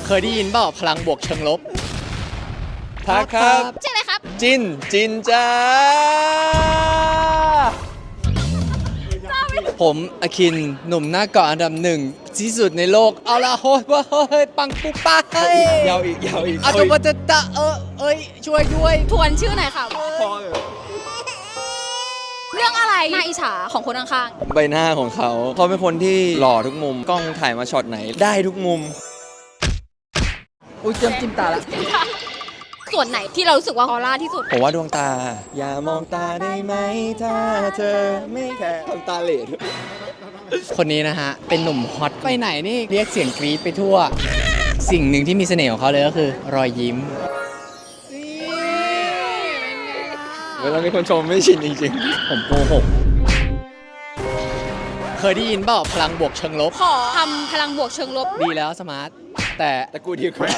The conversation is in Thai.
เคยได้ยินเปล่าพลังบวกเชิงลบ ทักครับ ชื่ออะไรครับ จินจ้า ผมอคินหนุ่มหน้าเกาะอันดับหนึ่งที่สุดในโลก เอาละโฮ้ยเฮ้ยปังปุ๊บป้าเฮ้ย ยาวอีก เอาตัวจะตะเอ้ยช่วยด้วย ทวนชื่อหน่อยค่ะ พอ เรื่องอะไรน่าอิจฉาของคนข้าง ใบหน้าของเขาเป็นคนที่หล่อทุกมุม กล้องถ่ายมาช็อตไหน ได้ทุกมุม อุ้ยเจิมจิ้มตาละ ๆส่วนไหนที่เรารู้สึกว่าออร่าที่สุด ผมว่าดวงตา อย่ามองตาได้ไหมถ้าเธอไม่แค่ทำตาเหลด คนนี้นะฮะ เป็นหนุ่มฮอตไปไหนนี่เรียกเสียงกรี๊ดไปทั่ว สิ่งหนึ่งที่มีเสน่ห์ของเขาเลยก็คือ รอยยิ้ม เวลามีคนชมไม่ชินจริง ผมโกหกเคยได้ยินเปล่าพลังบวกเชิงลบ ขอทำพลังบวกเชิงลบ ดีแล้วสมาร์ท แต่ ๆ แต่กูดีกว่า